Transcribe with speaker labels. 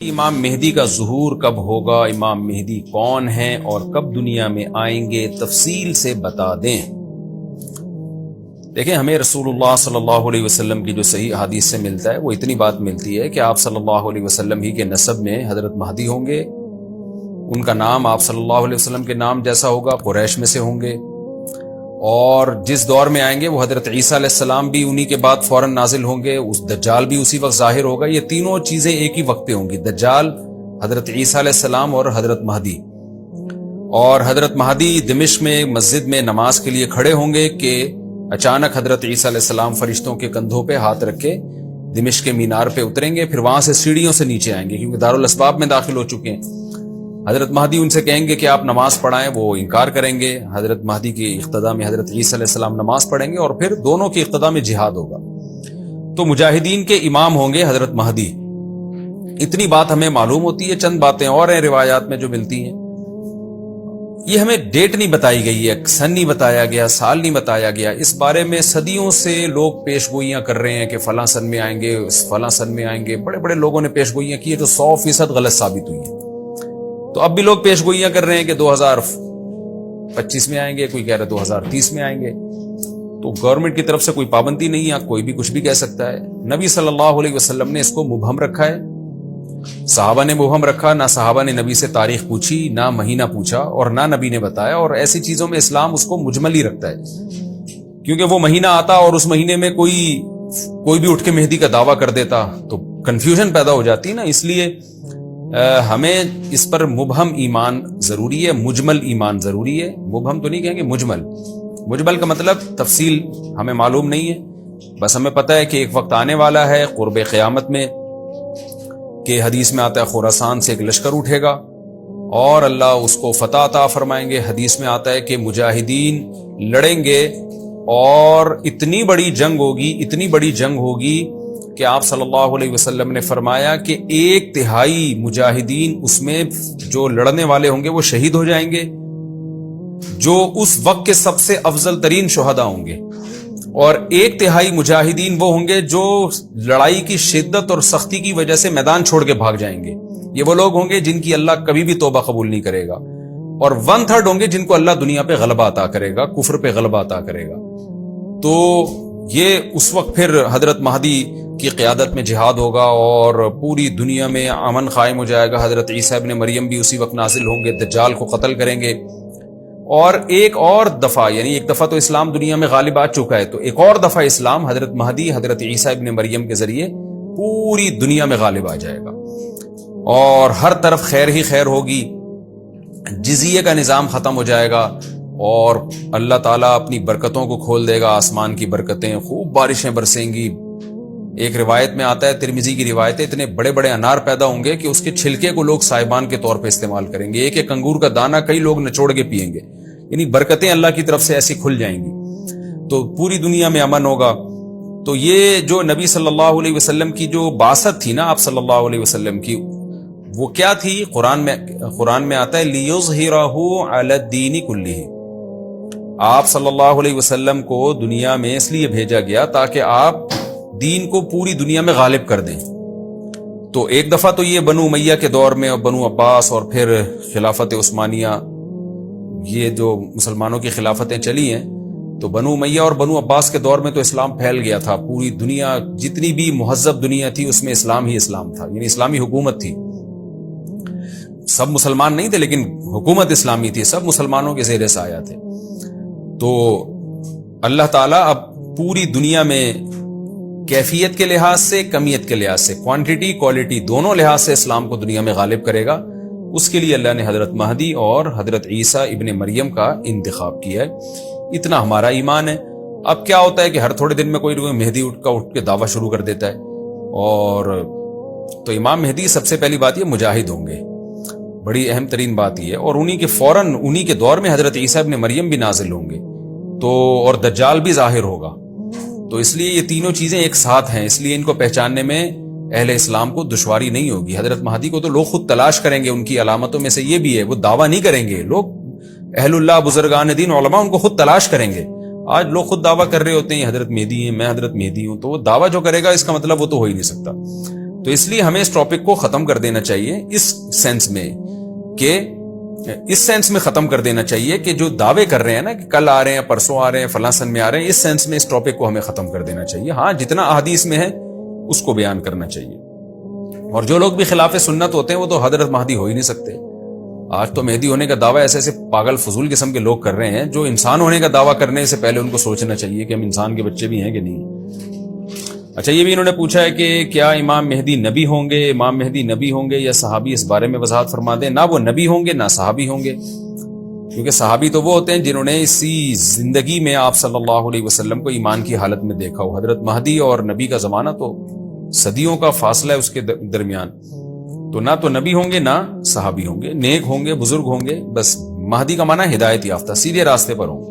Speaker 1: امام مہدی کا ظہور کب ہوگا، امام مہدی کون ہیں اور کب دنیا میں آئیں گے، تفصیل سے بتا دیں۔ دیکھیں، ہمیں رسول اللہ صلی اللہ علیہ وسلم کی جو صحیح احادیث سے ملتا ہے وہ اتنی بات ملتی ہے کہ آپ صلی اللہ علیہ وسلم ہی کے نسب میں حضرت مہدی ہوں گے، ان کا نام آپ صلی اللہ علیہ وسلم کے نام جیسا ہوگا، قریش میں سے ہوں گے، اور جس دور میں آئیں گے وہ حضرت عیسیٰ علیہ السلام بھی انہی کے بعد فوراً نازل ہوں گے، اس دجال بھی اسی وقت ظاہر ہوگا۔ یہ تینوں چیزیں ایک ہی وقت پہ ہوں گی، دجال، حضرت عیسیٰ علیہ السلام اور حضرت مہدی۔ اور حضرت مہدی دمشق میں مسجد میں نماز کے لیے کھڑے ہوں گے کہ اچانک حضرت عیسیٰ علیہ السلام فرشتوں کے کندھوں پہ ہاتھ رکھ کے دمشق کے مینار پہ اتریں گے، پھر وہاں سے سیڑھیوں سے نیچے آئیں گے کیونکہ دارالاسباب میں داخل ہو چکے ہیں۔ حضرت مہدی ان سے کہیں گے کہ آپ نماز پڑھائیں، وہ انکار کریں گے۔ حضرت مہدی کی اقتداء میں حضرت عیسیٰ علیہ السلام نماز پڑھیں گے اور پھر دونوں کی اقتداء میں جہاد ہوگا۔ تو مجاہدین کے امام ہوں گے حضرت مہدی، اتنی بات ہمیں معلوم ہوتی ہے۔ چند باتیں اور ہیں روایات میں جو ملتی ہیں، یہ ہمیں ڈیٹ نہیں بتائی گئی ہے، سن نہیں بتایا گیا، سال نہیں بتایا گیا۔ اس بارے میں صدیوں سے لوگ پیش گوئیاں کر رہے ہیں کہ فلاں سن میں آئیں گے، فلاں سن میں آئیں گے۔ بڑے بڑے لوگوں نے پیش گوئیاں کی ہیں جو 100% غلط ثابت ہوئی ہیں۔ تو اب بھی لوگ پیش گوئیاں کر رہے ہیں کہ 2025 میں آئیں گے، کوئی کہہ رہا ہے 2030 میں آئیں گے۔ تو گورنمنٹ کی طرف سے کوئی پابندی نہیں ہے، کوئی بھی کچھ بھی کہہ سکتا ہے۔ نبی صلی اللہ علیہ وسلم نے اس کو مبہم رکھا ہے، صحابہ نے مبہم رکھا، نہ صحابہ نے نبی سے تاریخ پوچھی، نہ مہینہ پوچھا، اور نہ نبی نے بتایا۔ اور ایسی چیزوں میں اسلام اس کو مجمل ہی رکھتا ہے، کیونکہ وہ مہینہ آتا اور اس مہینے میں کوئی بھی اٹھ کے مہدی کا دعویٰ کر دیتا تو کنفیوژن پیدا ہو جاتی نا۔ اس لیے ہمیں اس پر مبہم ایمان ضروری ہے، مجمل ایمان ضروری ہے۔ مبہم تو نہیں کہیں گے، مجمل۔ مجمل کا مطلب تفصیل ہمیں معلوم نہیں ہے، بس ہمیں پتہ ہے کہ ایک وقت آنے والا ہے قرب قیامت میں کہ حدیث میں آتا ہے خراسان سے ایک لشکر اٹھے گا اور اللہ اس کو فتح عطا فرمائیں گے۔ حدیث میں آتا ہے کہ مجاہدین لڑیں گے اور اتنی بڑی جنگ ہوگی کہ آپ صلی اللہ علیہ وسلم نے فرمایا کہ 1/3 مجاہدین اس میں جو لڑنے والے ہوں گے وہ شہید ہو جائیں گے، جو اس وقت کے سب سے افضل ترین شہداء ہوں گے، اور 1/3 مجاہدین وہ ہوں گے جو لڑائی کی شدت اور سختی کی وجہ سے میدان چھوڑ کے بھاگ جائیں گے۔ یہ وہ لوگ ہوں گے جن کی اللہ کبھی بھی توبہ قبول نہیں کرے گا، اور 1/3 ہوں گے جن کو اللہ دنیا پہ غلبہ عطا کرے گا، کفر پہ غلبہ عطا کرے گا۔ تو یہ اس وقت پھر حضرت مہدی کی قیادت میں جہاد ہوگا اور پوری دنیا میں امن قائم ہو جائے گا۔ حضرت عیسیٰ ابن مریم بھی اسی وقت نازل ہوں گے، دجال کو قتل کریں گے، اور ایک اور دفعہ، یعنی ایک دفعہ تو اسلام دنیا میں غالب آ چکا ہے، تو ایک اور دفعہ اسلام حضرت مہدی حضرت عیسیٰ ابن مریم کے ذریعے پوری دنیا میں غالب آ جائے گا، اور ہر طرف خیر ہی خیر ہوگی، جزیے کا نظام ختم ہو جائے گا، اور اللہ تعالیٰ اپنی برکتوں کو کھول دے گا، آسمان کی برکتیں، خوب بارشیں برسیں گی۔ ایک روایت میں آتا ہے، ترمذی کی روایت ہے، اتنے بڑے بڑے انار پیدا ہوں گے کہ اس کے چھلکے کو لوگ سائبان کے طور پہ استعمال کریں گے، ایک انگور کا دانہ کئی لوگ نچوڑ کے پیئیں گے، یعنی برکتیں اللہ کی طرف سے ایسی کھل جائیں گی، تو پوری دنیا میں امن ہوگا۔ تو یہ جو نبی صلی اللہ علیہ وسلم کی جو بعثت تھی نا، آپ صلی اللہ علیہ وسلم کی، وہ کیا تھی؟ قرآن میں آتا ہے لِيُظْهِرَهُ عَلَى الدِّينِ كُلِّهِ، آپ صلی اللہ علیہ وسلم کو دنیا میں اس لیے بھیجا گیا تاکہ آپ دین کو پوری دنیا میں غالب کر دیں۔ تو ایک دفعہ تو یہ بنو امیہ کے دور میں، اور بنو عباس، اور پھر خلافت عثمانیہ، یہ جو مسلمانوں کی خلافتیں چلی ہیں، تو بنو امیہ اور بنو عباس کے دور میں تو اسلام پھیل گیا تھا، پوری دنیا، جتنی بھی مہذب دنیا تھی اس میں اسلام ہی اسلام تھا، یعنی اسلامی حکومت تھی۔ سب مسلمان نہیں تھے لیکن حکومت اسلامی تھی، سب مسلمانوں کے زیر سایہ تھے۔ تو اللہ تعالیٰ اب پوری دنیا میں کیفیت کے لحاظ سے، کمیت کے لحاظ سے، کوانٹٹی کوالٹی دونوں لحاظ سے اسلام کو دنیا میں غالب کرے گا۔ اس کے لیے اللہ نے حضرت مہدی اور حضرت عیسیٰ ابن مریم کا انتخاب کیا ہے۔ اتنا ہمارا ایمان ہے۔ اب کیا ہوتا ہے کہ ہر تھوڑے دن میں کوئی مہدی اٹھ کے دعویٰ شروع کر دیتا ہے، اور تو امام مہدی سب سے پہلی بات یہ مجاہد ہوں گے، بڑی اہم ترین بات یہ ہے، اور انہی کے دور میں حضرت عیسیٰ ابن مریم بھی نازل ہوں گے، تو اور دجال بھی ظاہر ہوگا۔ تو اس لیے یہ تینوں چیزیں ایک ساتھ ہیں، اس لیے ان کو پہچاننے میں اہل اسلام کو دشواری نہیں ہوگی۔ حضرت مہدی کو تو لوگ خود تلاش کریں گے، ان کی علامتوں میں سے یہ بھی ہے، وہ دعویٰ نہیں کریں گے، لوگ اہل اللہ، بزرگان دین، علماء ان کو خود تلاش کریں گے۔ آج لوگ خود دعویٰ کر رہے ہوتے ہیں حضرت مہدی ہیں، میں حضرت مہدی ہوں، تو وہ دعویٰ جو کرے گا اس کا مطلب وہ تو ہو ہی نہیں سکتا۔ تو اس لیے ہمیں اس ٹاپک کو ختم کر دینا چاہیے، اس سینس میں کہ ختم کر دینا چاہیے کہ جو دعوے کر رہے ہیں نا کہ کل آ رہے ہیں، پرسوں آ رہے ہیں، فلاں سن میں آ رہے ہیں، اس سینس میں اس ٹاپک کو ہمیں ختم کر دینا چاہیے۔ ہاں جتنا احادیث میں ہے اس کو بیان کرنا چاہیے، اور جو لوگ بھی خلاف سنت ہوتے ہیں وہ تو حضرت مہدی ہو ہی نہیں سکتے۔ آج تو مہدی ہونے کا دعویٰ ایسے ایسے پاگل فضول قسم کے لوگ کر رہے ہیں، جو انسان ہونے کا دعویٰ کرنے سے پہلے ان کو سوچنا چاہیے کہ ہم انسان کے بچے بھی ہیں کہ نہیں۔ اچھا، یہ بھی انہوں نے پوچھا ہے کہ کیا امام مہدی نبی ہوں گے؟ امام مہدی نبی ہوں گے یا صحابی؟ اس بارے میں وضاحت فرما دیں۔ نہ وہ نبی ہوں گے نہ صحابی ہوں گے، کیونکہ صحابی تو وہ ہوتے ہیں جنہوں نے اسی زندگی میں آپ صلی اللہ علیہ وسلم کو ایمان کی حالت میں دیکھا ہو۔ حضرت مہدی اور نبی کا زمانہ تو صدیوں کا فاصلہ ہے اس کے درمیان، تو نہ تو نبی ہوں گے نہ صحابی ہوں گے، نیک ہوں گے، بزرگ ہوں گے، بس مہدی کا معنی ہدایت یافتہ، سیدھے راستے پر ہوں گے۔